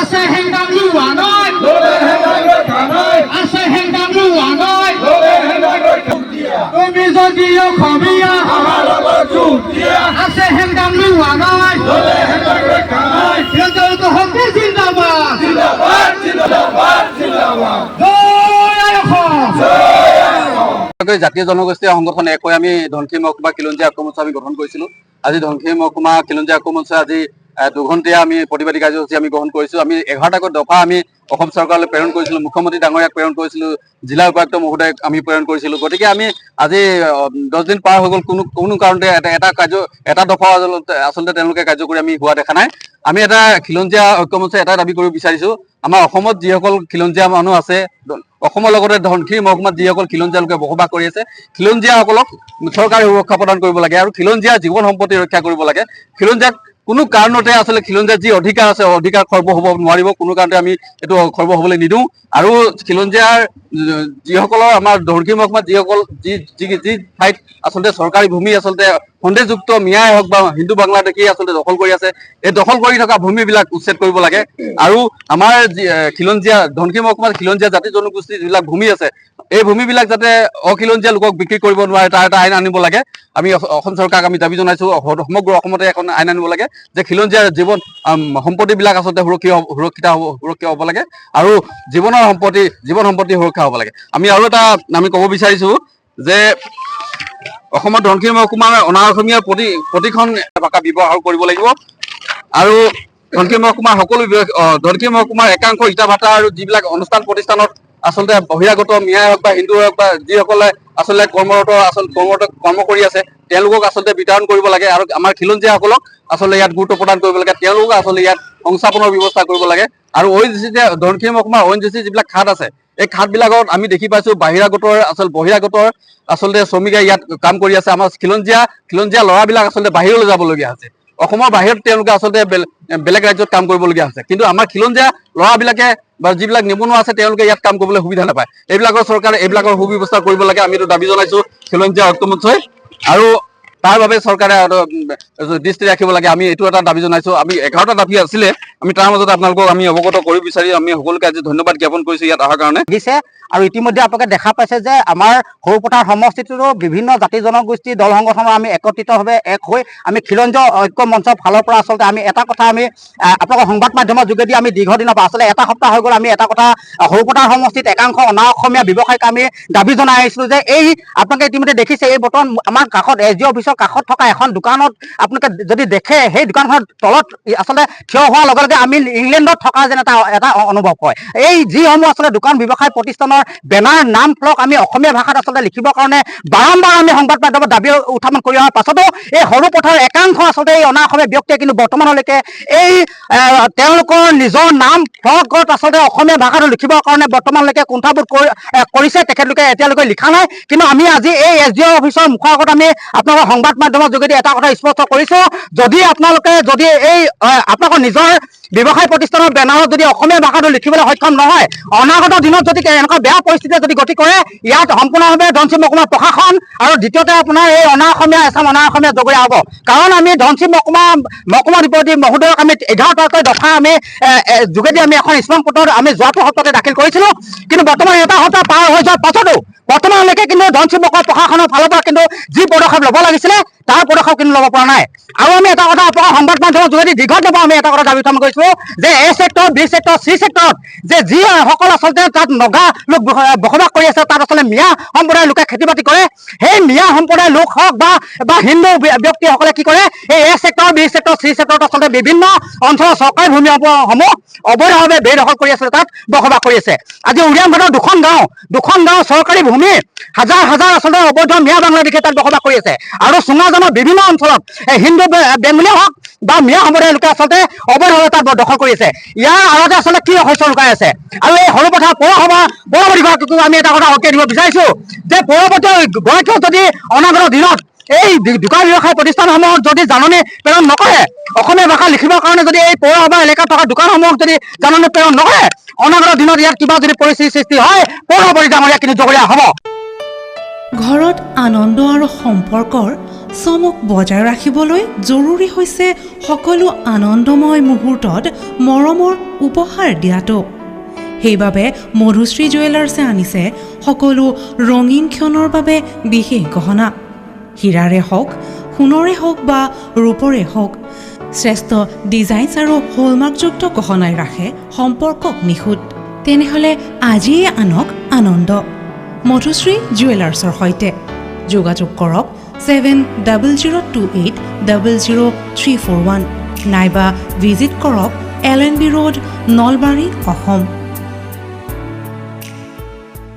আছে হেংদাম লোৱা নাই আছে হেংদাম লোৱা নাই তুমি যদি অসমীয়া আছে হেংদাম লোৱা নাই হিৰণ্যটো শক্তি জিন্দাবাদ জাতীয় জনগোষ্ঠীয় সংগঠন এক হৈ আমি ধনশিৰি মহকুমা খিলঞ্জীয়া ঐক্য মঞ্চ আমি গঠন কৰিছিলোঁ। আজি ধনশিৰি মহকুমা খিলঞ্জীয়া ঐক্য মঞ্চ আজি দুঘণ্টীয়া আমি প্ৰতিবাদী কাৰ্যসূচী আমি গ্ৰহণ কৰিছোঁ। আমি 11টাকৈ দফা আমি অসম চৰকাৰলৈ প্ৰেৰণ কৰিছিলোঁ, মুখ্যমন্ত্ৰী ডাঙৰীয়াক প্ৰেৰণ কৰিছিলোঁ, জিলা উপায়ুক্ত মহোদয়ক আমি প্ৰেৰণ কৰিছিলোঁ। গতিকে আমি আজি 10 দিন পাৰ হৈ গ'ল, কোনো কাৰণতে এটা দফা আচলতে তেওঁলোকে কাৰ্যকৰী আমি হোৱা দেখা নাই। আমি এটা খিলঞ্জীয়া ঐক্য মঞ্চে এটা দাবী কৰিব বিচাৰিছোঁ, আমাৰ অসমত যিসকল খিলঞ্জীয়া মানুহ আছে, অসমৰ লগতে ধনশিৰি মহকুমাত যিসকল খিলঞ্জীয়া লোকে বসবাস কৰি আছে, খিলঞ্জীয়াসকলক চৰকাৰে সুৰক্ষা প্ৰদান কৰিব লাগে আৰু খিলঞ্জীয়া জীৱন সম্পত্তি ৰক্ষা কৰিব লাগে। খিলঞ্জীয়াক কোনো কাৰণতে আচলতে খিলঞ্জীয়াৰ যি অধিকাৰ আছে, অধিকাৰ খৰ্ব হ'ব নোৱাৰিব, কোনো কাৰণতে আমি এইটো খৰ্ব হ'বলৈ নিদিওঁ। আৰু খিলঞ্জীয়াৰ যিসকলৰ আমাৰ ধনশিৰি মহকুমাত যিসকল যি ঠাইত আচলতে চৰকাৰী ভূমি আচলতে সন্দেহযুক্ত মিয়াই হওক বা হিন্দু বাংলাদেশী আচলতে দখল কৰি আছে, এই দখল কৰি থকা ভূমিবিলাক উচ্ছেদ কৰিব লাগে। আৰু আমাৰ খিলঞ্জীয়া ধনশিৰি মহকুমাত খিলঞ্জীয়া জাতি জনগোষ্ঠীৰ যিবিলাক ভূমি আছে, এই ভূমিবিলাক যাতে অখিলঞ্জীয়া লোকক বিক্ৰী কৰিব নোৱাৰে তাৰ এটা আইন আনিব লাগে। আমি অসম চৰকাৰক আমি দাবী জনাইছোঁ, সমগ্ৰ অসমতে এখন আইন আনিব লাগে যে খিলঞ্জীয়াৰ জীৱন সম্পত্তিবিলাক আচলতে সুৰক্ষিত হ'ব লাগে আৰু জীৱন সম্পত্তি সুৰক্ষা হ'ব লাগে। আমি আৰু এটা আমি ক'ব বিচাৰিছোঁ যে অসমত ধনশিৰি মহকুমাৰ অনা অসমীয়া প্ৰতিখন ভাষা ব্যৱহাৰ কৰিব লাগিব আৰু ধনশিৰি মহকুমাৰ একাংশ ইটা ভাটা আৰু যিবিলাক অনুষ্ঠান প্ৰতিষ্ঠানত আচলতে বহিৰাগত মিয়াই হওক বা হিন্দু হওক বা যিসকলে আচলতে কৰ্ম কৰি আছে, তেওঁলোকক আচলতে বিতৰণ কৰিব লাগে আৰু আমাৰ খিলঞ্জীয়াসকলক আচলতে ইয়াত গুৰুত্ব প্ৰদান কৰিব লাগে। তেওঁলোকক আচলতে ইয়াত সংস্থাপনৰ ব্যৱস্থা কৰিব লাগে। আৰু ধনশিৰি মহকুমাৰ ONGC যিবিলাক খাট আছে, এই খাটবিলাকত আমি দেখি পাইছোঁ বহিৰাগতৰ আচলতে শ্ৰমিকে ইয়াত কাম কৰি আছে। আমাৰ খিলঞ্জীয়া ল'ৰাবিলাক আচলতে বাহিৰলৈ যাবলগীয়া হৈছে, অসমৰ বাহিৰত তেওঁলোকে আচলতে বেলেগ ৰাজ্যত কাম কৰিবলগীয়া হৈছে। কিন্তু আমাৰ খিলঞ্জীয়া ল'ৰাবিলাকে বা যিবিলাক নিবনুৱা আছে, তেওঁলোকে ইয়াত কাম কৰিবলৈ সুবিধা নাপায়। চৰকাৰে এইবিলাকৰ সুব্যৱস্থা কৰিব লাগে, আমি এইটো দাবী জনাইছোঁ খিলঞ্জীয়া ঐক্য মঞ্চই। আৰু তাৰ বাবে চৰকাৰে দৃষ্টি ৰাখিব লাগে, আমি এইটো এটা দাবী জনাইছোঁ। আমি 11টা দাবী আছিলে, আমি তাৰ মাজতে আপোনালোকক আমি অৱগত কৰিব বিচাৰি আমি সকলোকে আজি ধন্যবাদ জ্ঞাপন কৰিছোঁ ইয়াত অহাৰ কাৰণে। আৰু ইতিমধ্যে আপোনালোকে দেখা পাইছে যে আমাৰ সৰুপথাৰ সমষ্টিটোৰো বিভিন্ন জাতি জনগোষ্ঠী দল সংগঠনৰ আমি একত্ৰিতভাৱে এক হৈ আমি খিলঞ্জীয়া ঐক্য মঞ্চৰ ফালৰ পৰা আচলতে আমি এটা কথা আমি আপোনালোকৰ সংবাদ মাধ্যমৰ যোগেদি আমি দীৰ্ঘদিনৰ পৰা আচলতে এটা সপ্তাহ হৈ গ'ল, আমি এটা কথা সৰুপথাৰ সমষ্টিত একাংশ অনা অসমীয়া ব্যৱসায়িক আমি দাবী জনাই আহিছিলোঁ যে এই আপোনালোকে ইতিমধ্যে দেখিছে এই বৰ্তমান আমাৰ কাষত SDO অফিচৰ কাষত থকা এখন দোকানত আপোনালোকে যদি দেখে, সেই দোকানখনৰ তলত আচলতে থিয় হোৱাৰ লগে লগে আমি ইংলেণ্ডত থকা যেন এটা অনুভৱ হয়। এই যিসমূহ আচলতে দোকান ব্যৱসায় প্ৰতিষ্ঠানৰ বেনাৰ নাম ফলক আমি অসমীয়া ভাষাত আচলতে লিখিবৰ কাৰণে বাৰম্বাৰ আমি সংবাদ মাধ্যমত দাবী উত্থাপন কৰি অহাৰ পাছতো এই সৰু পথাৰ একাংশ আচলতে এই অনা অসমীয়া ব্যক্তিয়ে কিন্তু বৰ্তমানলৈকে এই তেওঁলোকৰ নিজৰ নাম ফলকত আচলতে অসমীয়া ভাষাটো লিখিবৰ কাৰণে বৰ্তমানলৈকে কুণ্ঠাবোধ কৰিছে, তেখেতলোকে এতিয়ালৈকে লিখা নাই। কিন্তু আমি আজি এই SDO অফিচৰ মুখৰ আগত আমি আপোনালোকৰ সংবাদ মাধ্যমৰ যোগেদি এটা কথা স্পষ্ট কৰিছোঁ, যদি আপোনালোকে এই আপোনালোকৰ নিজৰ ব্যৱসায় প্ৰতিষ্ঠানৰ বেনাৰত যদি অসমীয়া ভাষাটো লিখিবলৈ সক্ষম নহয়, অনাগত দিনত যদি এনেকুৱা বেয়া পৰিস্থিতিয়ে যদি গতি কৰে, ইয়াত সম্পূৰ্ণভাৱে ধনশিৰি মহকুমা প্ৰশাসন আৰু দ্বিতীয়তে আপোনাৰ এই অনা অসমীয়া জগৰীয়া হ'ব। কাৰণ আমি ধনশিৰি মহকুমা অধিপতি মহোদয়ক আমি 11টাকৈ দফা আমি যোগেদি আমি এখন স্মাৰক পত্ৰ আমি যোৱাটো সপ্তাহতে দাখিল কৰিছিলোঁ। কিন্তু বৰ্তমান এটা সপ্তাহ পাৰ হৈ যোৱাৰ পাছতো বৰ্তমানলৈকে কিন্তু ধনশিৰি মহকুমা প্ৰশাসনৰ ফালৰ পৰা কিন্তু যি পদক্ষেপ ল'ব লাগিছিলে তাৰ পদক্ষেপ কিন্তু ল'ব পৰা নাই। আৰু আমি এটা কথা আপোনালোকৰ সংবাদ মাধ্যমৰ যোগেদি দীৰ্ঘদিনৰ আমি এটা কথা দাবী উত্থাপন কৰিছিলোঁ যে A sector, B sector, C ছেক্টৰত যে যিসকল আচলতে তাত নগা লোক বসবাস কৰি আছে, তাত আচলতে মিয়া সম্প্ৰদায়ৰ লোকে খেতি বাতি কৰে, সেই মিয়া সম্প্ৰদায়ৰ লোক হওক বা হিন্দু ব্যক্তিসকলে কি কৰে, এই A sector, B sector, C ছেক্টৰত আচলতে বিভিন্ন অঞ্চলৰ চৰকাৰী ভূমিসমূহ অবৈধভাৱে বেদখল কৰি আছে, তাত বসবাস কৰি আছে। আজি উৰিয়ামঘাটৰ দুখন গাঁও চৰকাৰী ভূমি হাজাৰ আচলতে অবৈধ মিয়া বাংলাদেশী তাত বসবাস কৰি আছে। আৰু চুঙাজানৰ বিভিন্ন অঞ্চলত হিন্দু বেংগলী হওক বা মিয়া সম্প্ৰদায়ৰ লোকে আচলতে অবৈধভাৱে তাত দখল কৰি আছে। ইয়াৰ আঁৰতে আচলতে কি ৰহস্য লুকাই আছে? আৰু এই সৰুপথাৰ পৌৰপতিগৰাকীকো আমি এটা কথা সকিয়াই দিব বিচাৰিছোঁ যে পৌৰপতিগৰাকীয়েও যদি অনাগত দিনত এই দোকান ব্যৱসায় প্ৰতিষ্ঠানসমূহত যদি জাননী প্ৰেৰণ নকৰে, অসমীয়া ভাষা লিখিবৰ কাৰণে যদি এই পৌৰসভা এলেকাত থকা দোকানসমূহক যদি জাননী প্ৰেৰণ নকৰে, অনাগত দিনত ইয়াত কিবা যদি পৰিস্থিতিৰ সৃষ্টি হয়, পৌৰপতি ডাঙৰীয়া কিন্তু জগৰীয়া হ'ব। ঘৰত আনন্দ আৰু সম্পৰ্কৰ চমক বজাই ৰাখিবলৈ জৰুৰী হৈছে সকলো আনন্দময় মুহূৰ্তত মৰমৰ উপহাৰ দিয়াটো। সেইবাবে মধুশ্ৰী জুৱেলাৰ্ছে আনিছে সকলো ৰঙীন ক্ষণৰ বাবে বিশেষ গহনা। হীৰাৰে হওক, সোণৰে হওক বা ৰূপৰে হওক, শ্ৰেষ্ঠ ডিজাইনছ আৰু হলমাৰ্কযুক্ত গহনাই ৰাখে সম্পৰ্কক নিখুঁত। তেনেহ'লে আজিয়ে আনক আনন্দ মধুশ্ৰী জুৱেলাৰ্ছৰ সৈতে। যোগাযোগ কৰক 7028000341 নাইবা ভিজিট কৰক LNB ৰোড, নলবাৰী, অসম।